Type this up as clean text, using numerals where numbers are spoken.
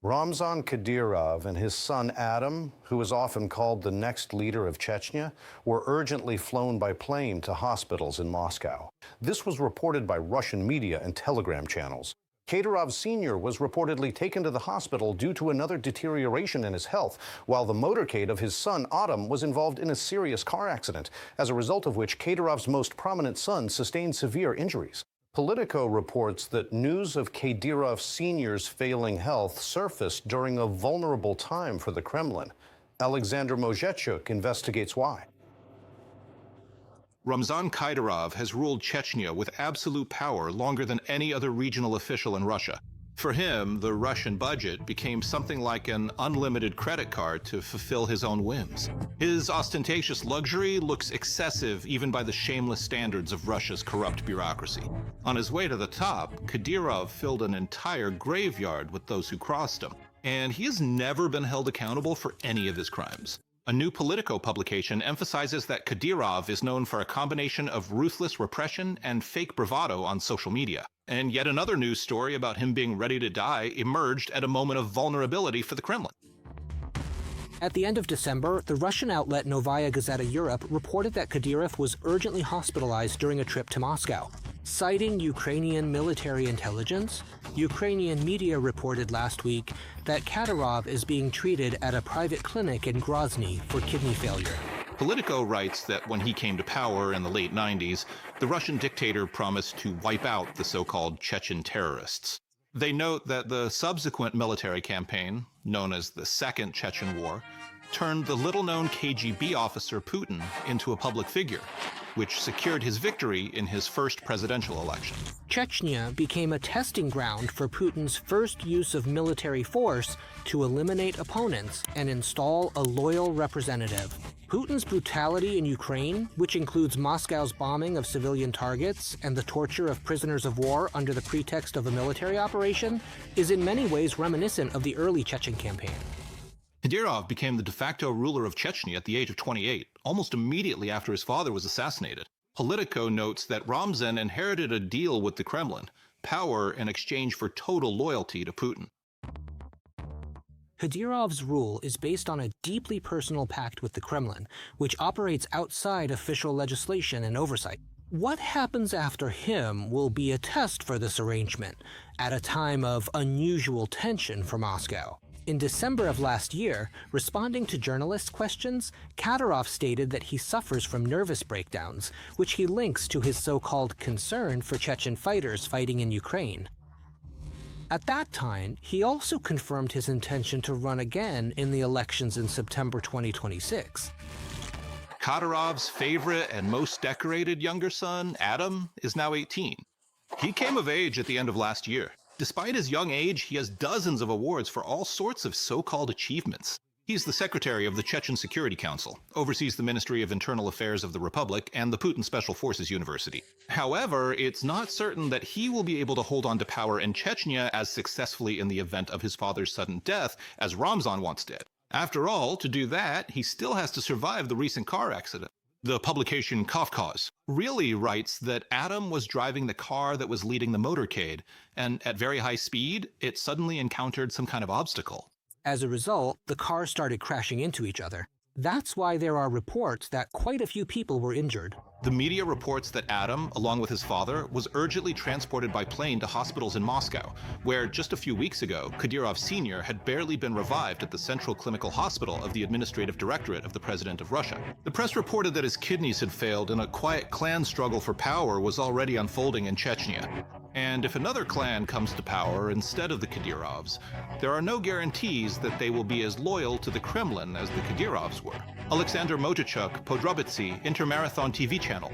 Ramzan Kadyrov and his son Adam, who is often called the next leader of Chechnya, were urgently flown by plane to hospitals in Moscow. This was reported by Russian media and telegram channels. Kadyrov Sr. was reportedly taken to the hospital due to another deterioration in his health, while the motorcade of his son Adam was involved in a serious car accident, as a result of which Kadyrov's most prominent son sustained severe injuries. Politico reports that news of Kadyrov Sr.'s failing health surfaced during a vulnerable time for the Kremlin. Alexander Mozhetchuk investigates why. Ramzan Kadyrov has ruled Chechnya with absolute power longer than any other regional official in Russia. For him, the Russian budget became something like an unlimited credit card to fulfill his own whims. His ostentatious luxury looks excessive even by the shameless standards of Russia's corrupt bureaucracy. On his way to the top, Kadyrov filled an entire graveyard with those who crossed him, and he has never been held accountable for any of his crimes. A new Politico publication emphasizes that Kadyrov is known for a combination of ruthless repression and fake bravado on social media. And yet another news story about him being ready to die emerged at a moment of vulnerability for the Kremlin. At the end of December, the Russian outlet Novaya Gazeta Europe reported that Kadyrov was urgently hospitalized during a trip to Moscow. Citing Ukrainian military intelligence, Ukrainian media reported last week that Kadyrov is being treated at a private clinic in Grozny for kidney failure. Politico writes that when he came to power in the late 90s, the Russian dictator promised to wipe out the so-called Chechen terrorists. They note that the subsequent military campaign, known as the Second Chechen War, turned the little-known KGB officer Putin into a public figure, which secured his victory in his first presidential election. Chechnya became a testing ground for Putin's first use of military force to eliminate opponents and install a loyal representative. Putin's brutality in Ukraine, which includes Moscow's bombing of civilian targets and the torture of prisoners of war under the pretext of a military operation, is in many ways reminiscent of the early Chechen campaign. Kadyrov became the de facto ruler of Chechnya at the age of 28, almost immediately after his father was assassinated. Politico notes that Ramzan inherited a deal with the Kremlin, power in exchange for total loyalty to Putin. Kadyrov's rule is based on a deeply personal pact with the Kremlin, which operates outside official legislation and oversight. What happens after him will be a test for this arrangement, at a time of unusual tension for Moscow. In December of last year, responding to journalists' questions, Kadyrov stated that he suffers from nervous breakdowns, which he links to his so-called concern for Chechen fighters fighting in Ukraine. At that time, he also confirmed his intention to run again in the elections in September 2026. Kadyrov's favorite and most decorated younger son, Adam, is now 18. He came of age at the end of last year. Despite his young age, he has dozens of awards for all sorts of so-called achievements. He's the secretary of the Chechen Security Council, oversees the Ministry of Internal Affairs of the Republic and the Putin Special Forces University. However, it's not certain that he will be able to hold on to power in Chechnya as successfully in the event of his father's sudden death as Ramzan once did. After all, to do that, he still has to survive the recent car accident. The publication Kafkaz really writes that Adam was driving the car that was leading the motorcade, and at very high speed, it suddenly encountered some kind of obstacle. As a result, the cars started crashing into each other. That's why there are reports that quite a few people were injured. The media reports that Adam, along with his father, was urgently transported by plane to hospitals in Moscow, where just a few weeks ago, Kadyrov Sr. had barely been revived at the Central Clinical Hospital of the Administrative Directorate of the President of Russia. The press reported that his kidneys had failed and a quiet clan struggle for power was already unfolding in Chechnya. And if another clan comes to power instead of the Kadyrovs, there are no guarantees that they will be as loyal to the Kremlin as the Kadyrovs were. Alexander Mozhetchuk, Podrobitsi, Intermarathon TV channel.